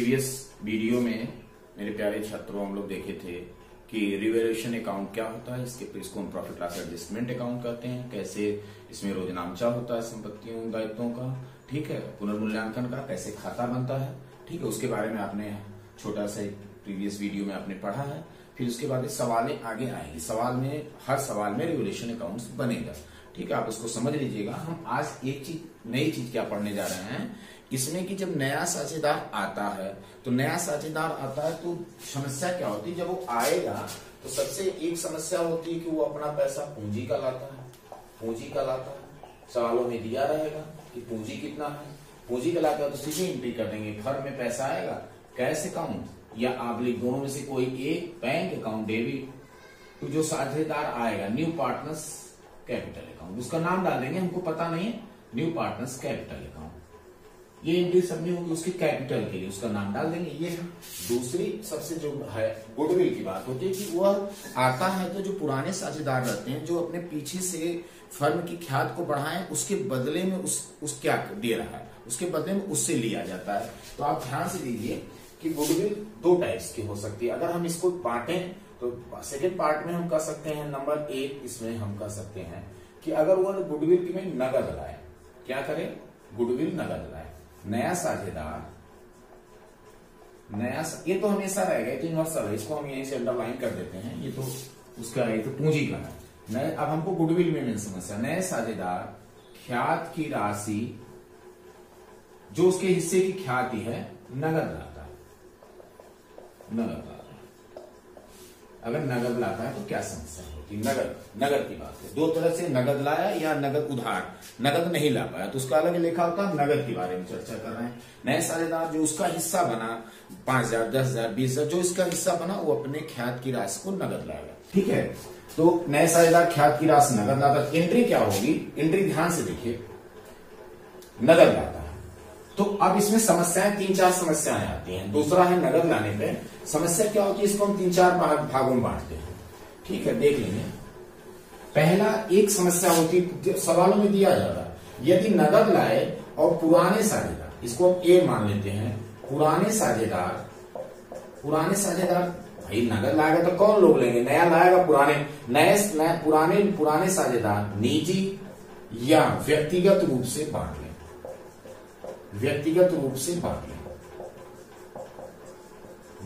Previous video में मेरे प्यारे छात्रों हम लोग देखे थे कि रिवैल्यूएशन अकाउंट क्या होता है, इसको हम प्रॉफिट लॉस एडजस्टमेंट अकाउंट कहते हैं। कैसे इसमें रोजनामचा होता है संपत्तियों दायित्वों का, ठीक है, पुनर्मूल्यांकन का कैसे खाता बनता है, ठीक है, उसके बारे में आपने छोटा सा प्रीवियस वीडियो में आपने पढ़ा है। फिर उसके बाद सवालें आगे आएंगी, हर सवाल में रिवैल्यूएशन अकाउंट बनेगा, ठीक है, आप इसको समझ लीजिएगा। हम आज एक नई चीज क्या पढ़ने जा रहे हैं इसमें कि जब नया साझेदार आता है तो समस्या क्या होती है। जब वो आएगा तो सबसे एक समस्या होती है कि वो अपना पैसा पूंजी का लाता है। सवालों में दिया रहेगा कि पूंजी कितना है, पूंजी का लाता है तो सीधे एंट्री कर देंगे। फर्म में पैसा आएगा कैश अकाउंट या ऑब्लिक दोनों में से कोई एक बैंक अकाउंट डेबिट, तो जो साझेदार आएगा न्यू पार्टनर्स कैपिटल अकाउंट, उसका नाम डाल देंगे, हमको पता नहीं है, न्यू पार्टनर्स कैपिटल अकाउंट। ये एंट्री सबने होगी उसके कैपिटल के लिए, उसका नाम डाल देंगे। ये दूसरी सबसे जो है गुडविल की बात होती है कि वह आता है तो जो पुराने साझेदार रहते हैं जो अपने पीछे से फर्म की ख्यात को बढ़ाएं, उसके बदले में उस क्या दे रहा है, उसके बदले में उससे लिया जाता है। तो आप ध्यान से दीजिए कि गुडविल दो टाइप्स की हो सकती है। अगर हम इसको बांटें तो सेकेंड पार्ट में हम कह सकते हैं, नंबर एक इसमें हम कह सकते हैं कि अगर वो गुडविल में नगद लाए, क्या करे, गुडविल नगद लाए, नया साझेदार ये तो हमेशा रहेगा, ये तो यूनिवर्सल है, इसको हम यहीं से अंडरलाइन कर देते हैं, ये तो उसका है, ये तो पूंजी का है। अब हमको गुडविल में मेन समस्या, नए साझेदार ख्यात की राशि जो उसके हिस्से की ख्याति है नगद लाता है। अगर नगद लाता है तो क्या समस्या होती है, नगद की बात है। दो तरह से नगद लाया या नगद उधार, नगद नहीं ला पाया तो उसका अलग लिखा होता है। नगद के बारे में चर्चा कर रहे हैं। नए साझेदार जो उसका हिस्सा बना 5,000, 10,000, 20,000 जो इसका हिस्सा बना वो अपने ख्यात की राशि को नगद लाएगा, ठीक है। तो नए साझेदार ख्यात की राशि नगद लाता है। एंट्री क्या होगी, एंट्री ध्यान से देखिए, नगद लाता है। तो अब इसमें समस्याएं 3-4 समस्याएं आती हैं। दूसरा है नगद लाने पे समस्या क्या होती है, इसको हम 3-4 भागों में बांटते हैं, ठीक है, देख लेंगे। पहला एक समस्या होती है, सवालों में दिया जाता है, यदि नगद लाए और पुराने साझेदार, इसको हम ए मान लेते हैं, पुराने साझेदार भाई नगद लाएगा तो कौन लोग लेंगे, नया लाएगा, पुराने साझेदार निजी या व्यक्तिगत रूप से बांट लें,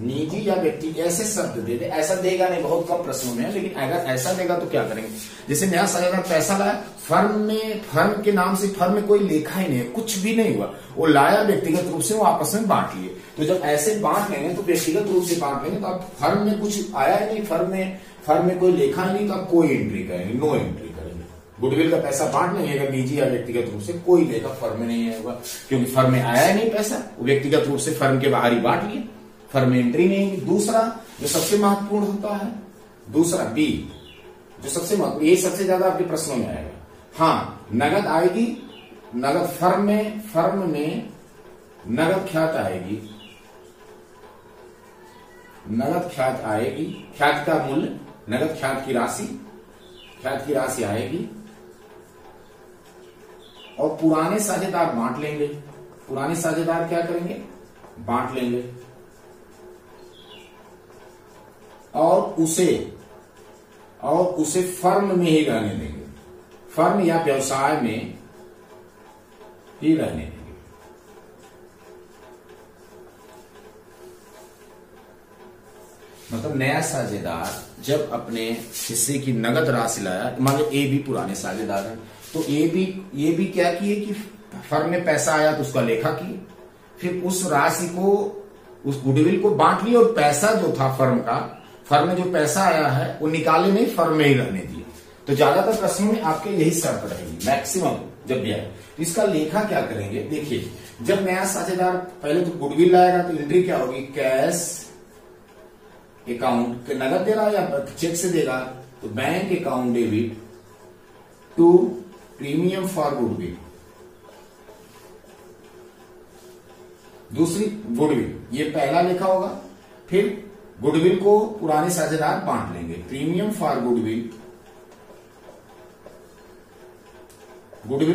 निजी या व्यक्ति ऐसे शब्द दे दे। ऐसा देगा नहीं, बहुत कम प्रश्नों में है, लेकिन अगर ऐसा देगा तो क्या करेंगे। जैसे नया साझेदार पैसा लाया, फर्म के नाम से, फर्म में कोई लेखा ही नहीं है, कुछ भी नहीं हुआ, वो लाया व्यक्तिगत रूप से, वो आपस में बांट लिए। तो जब ऐसे बांट लेंगे तो व्यक्तिगत रूप से बांट लेंगे तो अब फर्म में कुछ आया ही नहीं, फर्म में कोई लेखा ही नहीं, तो आप कोई एंट्री करेंगे, नो एंट्री करेंगे। गुडविल का पैसा बांट लेंगे अगर निजी या व्यक्तिगत रूप से, कोई लेखा फर्म में नहीं होगा क्योंकि फर्म में आया ही नहीं पैसा, व्यक्तिगत रूप से फर्म के बाहर ही बांट लिए, फर्म में एंट्री नहीं। दूसरा जो सबसे महत्वपूर्ण होता है, दूसरा बी जो सबसे महत्वपूर्ण, ये सबसे ज्यादा आपके प्रश्नों में आएगा। हाँ, नगद आएगी, नगद फर्म में नगद ख्यात आएगी, ख्यात का मूल्य, नगद ख्यात की राशि आएगी और पुराने साझेदार बांट लेंगे। पुराने साझेदार क्या करेंगे, बांट लेंगे और उसे फर्म में ही रहने देंगे, फर्म या व्यवसाय में ही रहने देंगे। मतलब नया साझेदार जब अपने हिस्से की नगद राशि लाया, मान लो ए भी पुराने साझेदार है, तो ये भी क्या किए कि फर्म में पैसा आया तो उसका लेखा किए, फिर उस राशि को, उस गुडविल को बांट लिया और पैसा जो था फर्म में जो पैसा आया है वो निकाले नहीं, फर्म में ही रहने दिए। तो ज्यादातर प्रश्नों में आपके यही शर्त रहेगी, मैक्सिमम जब भी आए। तो इसका लेखा क्या करेंगे, देखिए, जब नया साझेदार पहले तो गुडविल लाएगा तो एंट्री क्या होगी, कैश अकाउंट, नगद दे रहा है या चेक से देगा, तो bank account debit to premium for goodwill. दूसरी गुडविल, ये पहला लिखा होगा, फिर गुडविल को पुराने साझेदार बांट लेंगे, प्रीमियम फॉर गुडविल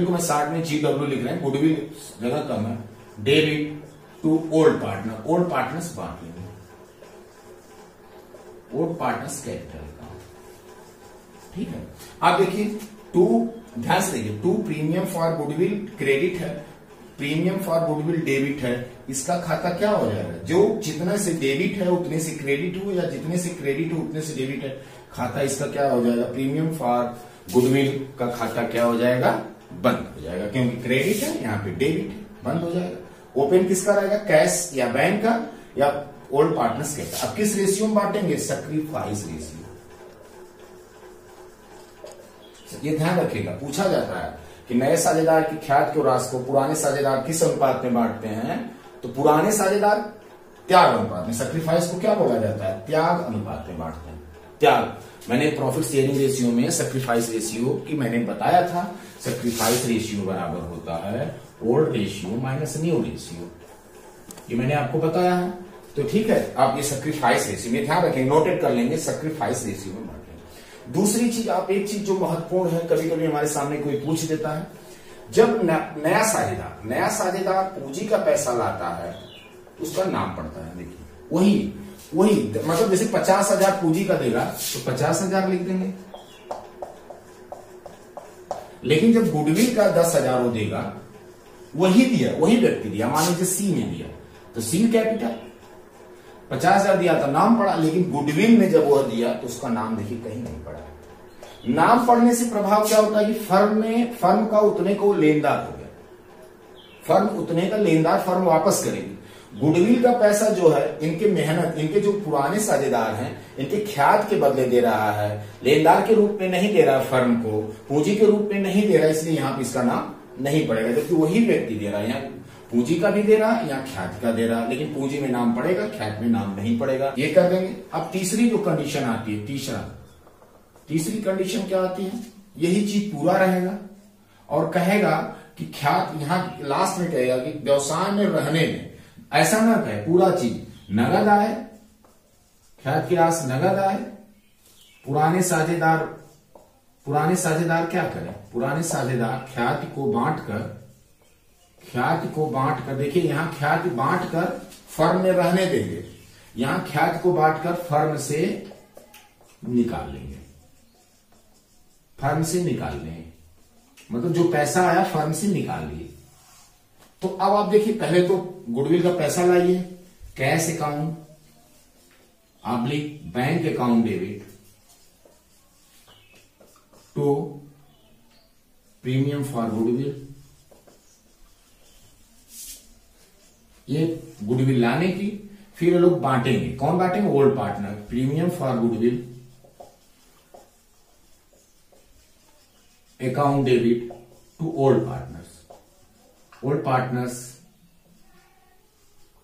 को मैं 60 में GW लिख रहे हैं, गुडविल जगह कम है, debit to old partner, old partners बांट लेंगे, ओल्ड पार्टनर्स कैपिटल अकाउंट। ठीक है, आप देखिए टू, ध्यान से देखिए, to premium for goodwill credit है, प्रीमियम फॉर गुडविल डेबिट है, इसका खाता क्या हो जाएगा, जो जितने से डेबिट है उतने से क्रेडिट हो, या जितने से क्रेडिट हो उतने से डेबिट है, खाता इसका क्या हो जाएगा, प्रीमियम फॉर गुडविल का खाता क्या हो जाएगा, बंद हो जाएगा, क्योंकि क्रेडिट है यहाँ पे डेबिट है, बंद हो जाएगा। ओपन किसका रहेगा, कैश या बैंक का या ओल्ड पार्टनर्स का। अब किस रेशियो में बांटेंगे, सैक्रिफाइस रेशियो। ये ध्यान रखिएगा, पूछा जाता है कि नए साझेदार की ख्यात के राशि को पुराने साझेदार किस अनुपात में बांटते हैं, तो पुराने साझेदार त्याग अनुपात में, सैक्रिफाइस को क्या बोला जाता है, त्याग अनुपात में बांटते हैं। त्याग, मैंने प्रॉफिट शेयरिंग रेशियो में सैक्रिफाइस रेशियो की मैंने बताया था, सैक्रिफाइस रेशियो बराबर होता है old ratio minus new ratio, ये मैंने आपको बताया है। तो ठीक है, आप ये सैक्रिफाइस रेशियो में ध्यान रखेंगे, नोटेड कर लेंगे, सैक्रिफाइस रेशियो में बांटेंगे। दूसरी चीज, आप एक चीज जो महत्वपूर्ण है, कभी कभी हमारे सामने कोई पूछ देता है, जब नया साझेदार पूंजी का पैसा लाता है उसका नाम पड़ता है। देखिए वही मतलब जैसे 50,000 पूंजी का देगा तो 50,000 लिख देंगे, लेकिन जब गुडविल का 10,000 वो देगा, वही व्यक्ति दिया, मान लीजिए सी ने दिया तो सी कैपिटल, 50,000 दिया तो नाम पड़ा, लेकिन गुडविल में जब वह दिया तो उसका नाम देखिए कहीं नहीं पड़ा। नाम पड़ने से प्रभाव क्या होता है कि फर्म का उतने को लेनदार हो गया, फर्म उतने का लेनदार फर्म वापस करेगी। गुडविल का पैसा जो है इनके मेहनत, इनके जो पुराने साझेदार हैं इनके ख्यात के बदले दे रहा है, लेनदार के रूप में नहीं दे रहा है, फर्म को पूंजी के रूप में नहीं दे रहा है, इसलिए यहां पर इसका नाम नहीं पड़ेगा। जबकि वही व्यक्ति दे रहा है, यहाँ पूंजी का भी दे रहा है या ख्यात का दे रहा है, लेकिन पूंजी में नाम पड़ेगा, ख्यात में नाम नहीं पड़ेगा। ये कर देंगे। अब तीसरी जो कंडीशन आती है, तीसरी कंडीशन क्या आती है, यही चीज पूरा रहेगा और कहेगा कि ख्यात, यहां लास्ट में कहेगा कि व्यवसाय में रहने में, ऐसा ना कहे, पूरा चीज नगद आए, ख्यात की राशि नगद आए, पुराने साझेदार क्या करें, पुराने साझेदार ख्याति को बांटकर, देखिए यहां ख्याति बांटकर फर्म में रहने देंगे, यहां ख्याति को बांटकर फर्म से निकाल लेंगे, फर्म से निकाल लेंगे, मतलब जो पैसा आया फर्म से निकाल लिए। तो अब आप देखिए, पहले तो गुडविल का पैसा लाइए, cash account oblique bank account debit to premium for goodwill, ये गुडविल लाने की, फिर ये लोग बांटेंगे, कौन बांटेंगे, old partner, premium for goodwill account debit to old partners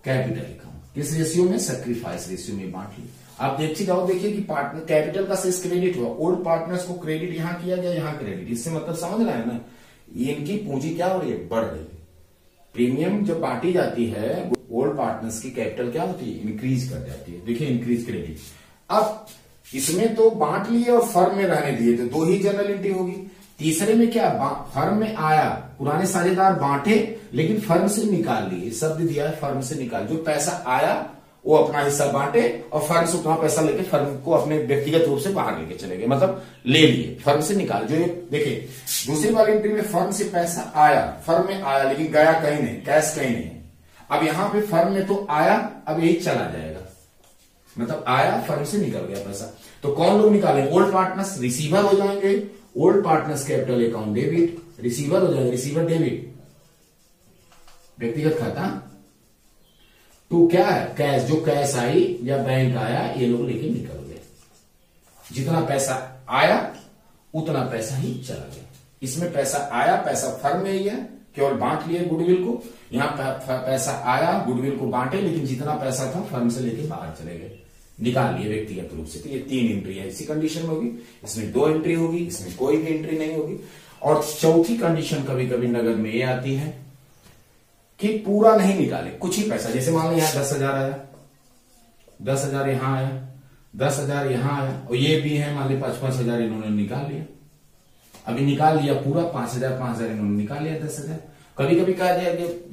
capital account. किस रेशियो में, सैक्रिफाइस रेशियो में बांट ली। आप देखते जाओ, देखिए कि पार्टनर कैपिटल का शेष क्रेडिट हुआ, ओल्ड पार्टनर्स को क्रेडिट यहां किया गया, यहां क्रेडिट, इससे मतलब समझ रहे हैं ना, इनकी पूंजी क्या हो रही है, बढ़ रही है। प्रीमियम जब बांटी जाती है, ओल्ड पार्टनर्स की कैपिटल क्या होती है, इंक्रीज कर जाती है। देखिए इंक्रीज क्रेडिट। अब इसमें तो बांट लिए और फर्म में रहने दिए, तो दो ही जनरल एंट्री होगी। तीसरे में क्या, फर्म में आया, पुराने साझेदार बांटे लेकिन फर्म से निकाल लिए, शब्द दिया है फर्म से निकाल, जो पैसा आया वो अपना हिस्सा बांटे और फर्म से उतना पैसा लेके फर्म को अपने व्यक्तिगत रूप से बाहर लेके चले गए, मतलब ले लिए, फर्म से निकाल। जो देखिए दूसरी वाली एंट्री में फर्म से पैसा आया, फर्म में आया लेकिन गया कहीं नहीं, कैश कहीं नहीं। अब यहां पे फर्म में तो आया, अब यही चला जाएगा, मतलब आया फर्म से निकल गया पैसा। तो कौन लोग निकालेंगे, ओल्ड पार्टनर्स रिसीवर हो जाएंगे, old partners capital account debit, receiver हो जाएगा, रिसीवर डेबिट व्यक्तिगत खाता, तो क्या है, कैश, जो कैश आई या बैंक आया ये लोग लेके निकल गए, जितना पैसा आया उतना पैसा ही चला गया। इसमें पैसा आया, पैसा फर्म में ही है, केवल बांट लिए गुडविल को, यहां पैसा आया गुडविल को बांटे, लेकिन जितना पैसा था फर्म से लेके बाहर चले गए, निकाल लिए व्यक्तिगत रूप से। तो ये 3 एंट्री है, इसी कंडीशन में होगी, इसमें 2 एंट्री होगी, इसमें कोई भी एंट्री नहीं होगी। और चौथी कंडीशन कभी कभी नगद में ये आती है कि पूरा नहीं निकाले, कुछ ही पैसा, जैसे मान लो यहां 10,000 आया, 10,000 यहां आया, 10,000 यहां आया, और ये भी है मान ली 5,000 इन्होंने निकाल लिया, अभी निकाल लिया पूरा 5,000 इन्होंने निकाल लिया 10,000, कभी कभी कहा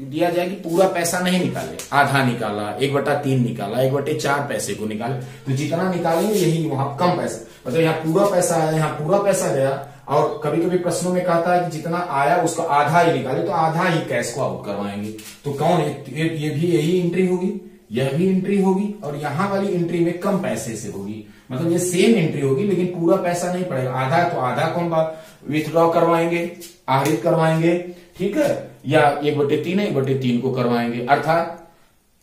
दिया जाए कि पूरा पैसा नहीं निकाले, आधा निकाला, 1/3 निकाला, 1/4 पैसे को निकाले, तो जितना निकालेंगे यही वहां कम पैसा, मतलब यहाँ पूरा पैसा आया, यहाँ पूरा पैसा गया। और कभी कभी प्रश्नों में कहता है कि जितना आया उसका आधा ही निकाले, तो आधा ही कैश को आउट करवाएंगे। तो कौन ये भी यही एंट्री होगी, यह भी एंट्री होगी, और यहाँ वाली एंट्री में कम पैसे से होगी, मतलब ये सेम एंट्री होगी लेकिन पूरा पैसा नहीं पड़ेगा। आधा तो आधा कौन विथड्रॉ करवाएंगे, आहरित करवाएंगे, ठीक है, या 1/3 1/3 को करवाएंगे। अर्थात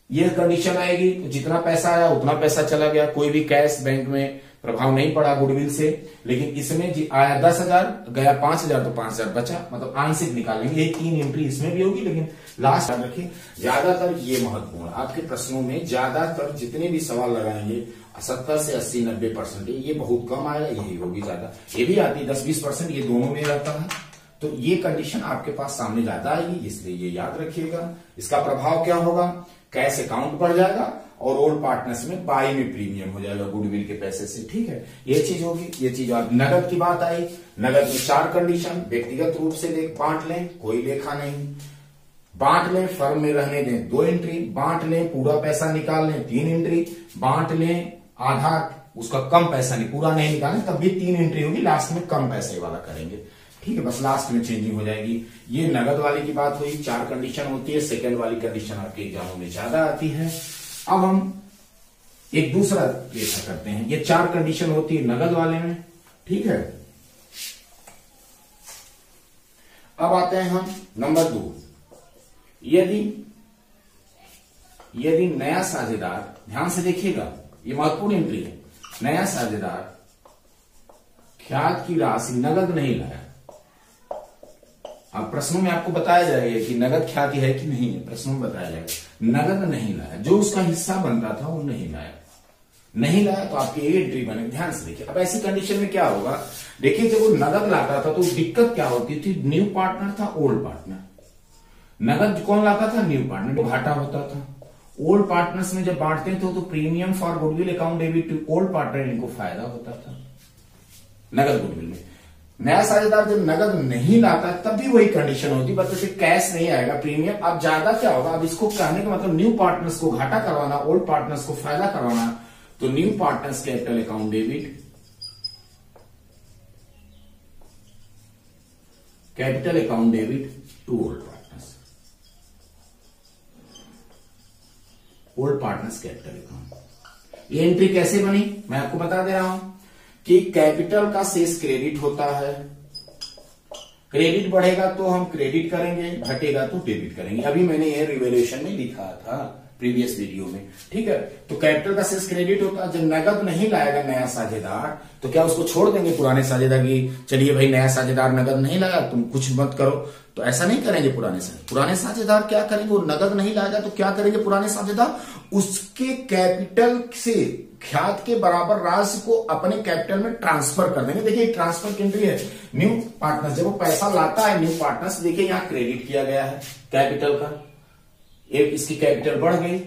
यह कंडीशन आएगी तो जितना पैसा आया उतना पैसा चला गया, कोई भी कैश बैंक में प्रभाव नहीं पड़ा गुडविल से। लेकिन इसमें आया 10,000, गया 5,000, तो 5,000 बचा, मतलब आंशिक निकालेंगे। ये 3 एंट्री इसमें भी होगी, लेकिन लास्ट याद रखिए ज्यादातर ये महत्वपूर्ण आपके प्रश्नों में, ज्यादातर जितने भी सवाल लगाएंगे 70 से 80 90% ये बहुत कम आएगा, यही होगी ज्यादा। ये भी आती है 10-20%, ये दोनों में रहता है। तो ये कंडीशन आपके पास सामने ज्यादा आएगी, इसलिए ये याद रखिएगा। इसका प्रभाव क्या होगा, कैश अकाउंट बढ़ जाएगा और ओल्ड पार्टनर्स में बाई में प्रीमियम हो जाएगा गुडविल के पैसे से, ठीक है, ये चीज होगी। ये चीज नगद की बात आई, नगद में 4 कंडीशन, व्यक्तिगत रूप से बांट लें, कोई लेखा नहीं, बांट लें फर्म में रहने दें 2 एंट्री, बांट लें पूरा पैसा निकाल लें 3 एंट्री, बांट लें आधा उसका कम पैसा नहीं, पूरा नहीं निकालें तब भी 3 एंट्री होगी, लास्ट में कम पैसे वाला करेंगे, ठीक है, बस लास्ट में चेंजिंग हो जाएगी। ये नगद वाली की बात हुई, 4 कंडीशन होती है। सेकंड वाली कंडीशन आपके एग्जामों में ज्यादा आती है। अब हम एक दूसरा केस करते हैं, ये 4 कंडीशन होती है नगद वाले में, ठीक है। अब आते हैं हम नंबर 2, यदि नया साझेदार, ध्यान से देखिएगा ये महत्वपूर्ण एंट्री है, नया साझेदार ख्यात की राशि नगद नहीं लाया। अब प्रश्नों में आपको बताया जाएगा कि नगद ख्याति है कि नहीं है, प्रश्नों में बताया जाएगा नगद नहीं लाया, जो उसका हिस्सा बनता था वो नहीं लाया, नहीं लाया तो आपकी ये एंट्री बने। ध्यान से देखिए, अब ऐसी कंडीशन में क्या होगा, देखिए जब वो नगद लाता था तो दिक्कत क्या होती थी, न्यू पार्टनर था ओल्ड पार्टनर, नगद कौन लाता था, न्यू पार्टनर, तो घाटा होता था। ओल्ड पार्टनर्स में जब बांटते थे तो premium for goodwill account debit to old partner, इनको फायदा होता था नगद गुडविल में। नया साझेदार जब नगद नहीं लाता तब भी वही कंडीशन होती, बस उसे कैश नहीं आएगा प्रीमियम। अब ज्यादा क्या होगा, अब इसको कहने का मतलब न्यू पार्टनर्स को घाटा करवाना, ओल्ड पार्टनर्स को फायदा करवाना, तो new partners capital account debit, capital account debit to old partners, old partners capital account. ये एंट्री कैसे बनी मैं आपको बता दे रहा हूं कि कैपिटल का शेष क्रेडिट होता है, क्रेडिट बढ़ेगा तो हम क्रेडिट करेंगे, घटेगा तो डेबिट करेंगे। अभी मैंने ये रिवैल्यूएशन में लिखा था प्रीवियस वीडियो में, ठीक है। तो कैपिटल का शेष क्रेडिट होता है, जब नगद नहीं लाएगा नया साझेदार तो क्या उसको छोड़ देंगे पुराने साझेदार की, चलिए भाई नया साझेदार नगद नहीं लाया तुम कुछ मत करो, तो ऐसा नहीं करेंगे। पुराने साझेदार क्या करेंगे, वो नगद नहीं लाएगा तो क्या करेंगे पुराने साझेदार, उसके कैपिटल से ख्यात के बराबर राशि को अपने कैपिटल में ट्रांसफर कर देंगे। देखिए ट्रांसफर की एंट्री है, न्यू पार्टनर्स जब वो पैसा लाता है न्यू पार्टनर्स, देखिए यहाँ क्रेडिट किया गया है कैपिटल का, एक इसकी कैपिटल बढ़ गई,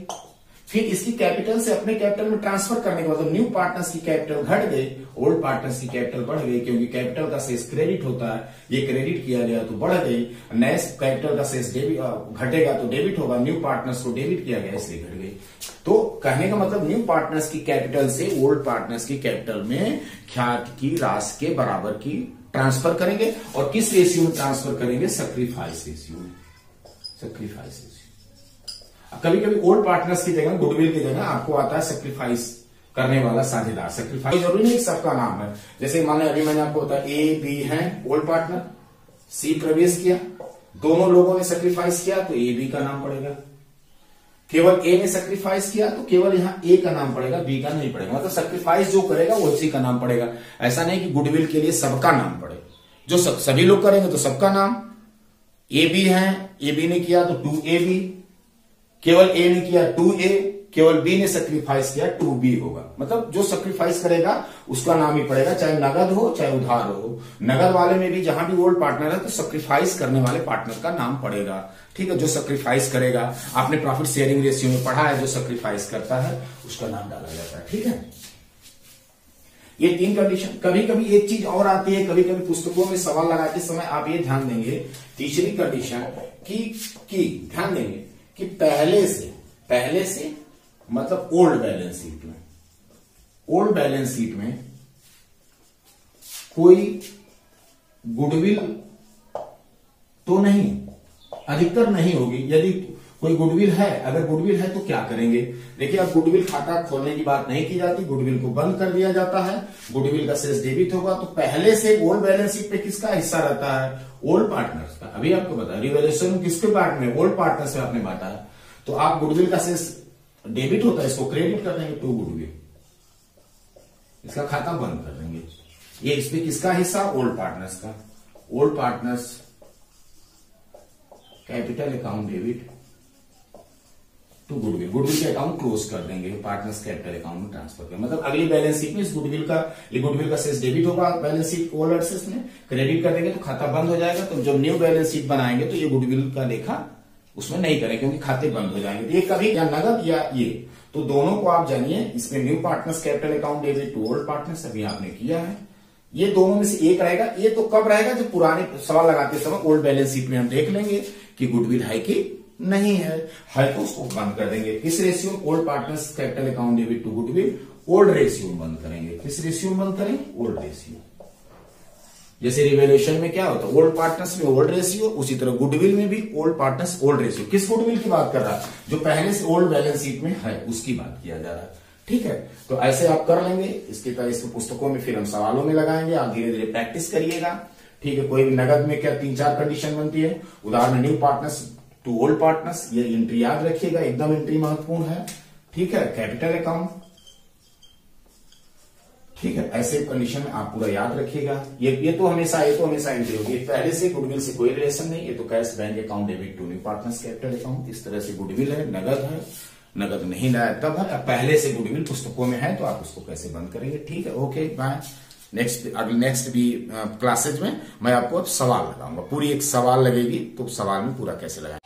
फिर इसकी कैपिटल से अपने कैपिटल में ट्रांसफर करने के बाद मतलब न्यू पार्टनर्स की कैपिटल घट गई, ओल्ड पार्टनर्स की कैपिटल बढ़ गई, क्योंकि कैपिटल का शेष क्रेडिट होता है, ये क्रेडिट किया गया तो बढ़ गई, नए कैपिटल का शेष घटेगा तो डेबिट होगा, न्यू पार्टनर्स को डेबिट किया गया इसलिए घट गई। तो कहने का मतलब न्यू पार्टनर्स की कैपिटल से ओल्ड पार्टनर्स की कैपिटल में ख्यात की राशि के बराबर की ट्रांसफर करेंगे, और किस रेशियो में ट्रांसफर करेंगे, सैक्रिफाइस रेशियो में, सैक्रिफाइस रेशियो। कभी कभी ओल्ड पार्टनर्स की जगह गुडविल की जगह आपको आता है सैक्रिफाइस करने वाला साझेदार। सैक्रिफाइस जरूरी नहीं सबका नाम है, जैसे मान अभी मैंने आपको बताया ए बी है ओल्ड पार्टनर, सी प्रवेश किया, दोनों लोगों ने सैक्रिफाइस किया तो ए बी का नाम पड़ेगा, केवल ए ने सैक्रिफाइस किया तो केवल यहाँ ए का नाम पड़ेगा, बी का नहीं पड़ेगा, मतलब सैक्रिफाइस जो करेगा वो उसी का नाम पड़ेगा। ऐसा नहीं कि गुडविल के लिए सबका नाम पड़े, जो सभी लोग करेंगे तो सबका नाम, ए बी है, ए बी ने किया तो 2AB, केवल ए ने किया 2A, केवल बी ने सैक्रिफाइस किया 2B होगा, मतलब जो सैक्रिफाइस करेगा उसका नाम ही पड़ेगा, चाहे नगद हो चाहे उधार हो। नगद वाले में भी जहां भी ओल्ड पार्टनर है तो सैक्रिफाइस करने वाले पार्टनर का नाम पड़ेगा, ठीक है, जो सैक्रिफाइस करेगा। आपने प्रॉफिट शेयरिंग रेशियो में पढ़ा है, जो सैक्रिफाइस करता है उसका नाम डाला जाता है, ठीक है। ये 3 कंडीशन। कभी कभी एक चीज और आती है, कभी कभी पुस्तकों में सवाल लगाते समय आप ये ध्यान देंगे, तीसरी कंडीशन की ध्यान देंगे कि पहले से मतलब ओल्ड बैलेंस शीट में कोई गुडविल तो नहीं, अधिकतर नहीं होगी। यदि कोई गुडविल है, अगर गुडविल है तो क्या करेंगे? देखिए, अब गुडविल खाता खोलने की बात नहीं की जाती, गुडविल को बंद कर दिया जाता है, गुडविल का शेष डेबिट होगा। तो पहले से ओल्ड बैलेंस शीट पे किसका हिस्सा रहता है? ओल्ड पार्टनर्स का। अभी आपको बताया रिवैल्यूएशन किसके पार्ट में? ओल्ड पार्टनर्स में आपने बांटा है। तो आप गुडविल का शेष डेबिट होता है, इसको क्रेडिट कर देंगे टू गुडविल, इसका खाता बंद कर देंगे। ये इसमें किसका हिस्सा? ओल्ड पार्टनर्स का। Old partners capital account debit to goodwill, goodwill के अकाउंट क्लोज कर देंगे, पार्टनर्स कैपिटल अकाउंट में ट्रांसफर कर, मतलब अगली बैलेंस शीट में इस गुडविल का शेष डेबिट होगा, बैलेंस शीट ओल्ड एसेट्स में क्रेडिट कर देंगे तो खाता बंद हो जाएगा। तो जब न्यू बैलेंस शीट बनाएंगे तो ये गुडविल का लेखा उसमें नहीं करेंगे क्योंकि खाते बंद हो जाएंगे। ये कभी या नगद या ये, तो दोनों को आप जानिए। इसमें new partners capital account debit to old partners अभी आपने किया है, ये दोनों में से एक रहेगा। ये तो कब रहेगा? जब पुराने सवाल लगाते समय ओल्ड बैलेंस शीट में हम देख लेंगे कि गुडविल है कि नहीं है तो उसको बंद कर देंगे। किस ratio? Old partners capital account debit to goodwill old ratio बंद करेंगे। किस रेशियो बंद करेंगे? Old ratio. जैसे रिवैल्यूएशन में क्या होता है? ओल्ड पार्टनर्स में ओल्ड रेशियो, उसी तरह गुडविल में भी ओल्ड पार्टनर्स ओल्ड रेशियो। किस गुडविल की बात कर रहा है? जो पहले से ओल्ड बैलेंस शीट में है उसकी बात किया जा रहा है। ठीक है, तो ऐसे आप कर लेंगे। इसकी तरह इसको पुस्तकों में फिर हम सवालों में लगाएंगे, आप धीरे धीरे प्रैक्टिस करिएगा। ठीक है, कोई भी नगद में क्या 3-4 कंडीशन बनती है। उदाहरण new partners to old partners, ये एंट्री याद रखिएगा, एकदम एंट्री महत्वपूर्ण है। ठीक है, कैपिटल अकाउंट, ठीक है, ऐसे कंडीशन में आप पूरा याद रखिएगा। ये तो हमेशा एंट्री होगी। पहले से गुडविल से कोई रिलेशन नहीं, ये तो cash bank account debit to new partners capital account. इस तरह से गुडविल है, नगद नहीं लाया तब है, पहले से गुडविल पुस्तकों में है तो आप उसको कैसे बंद करेंगे। ठीक है, ओके बाय। नेक्स्ट भी क्लासेज में मैं आपको अब सवाल लगाऊंगा, पूरी एक सवाल लगेगी तो सवाल में पूरा कैसे लगाएंगे।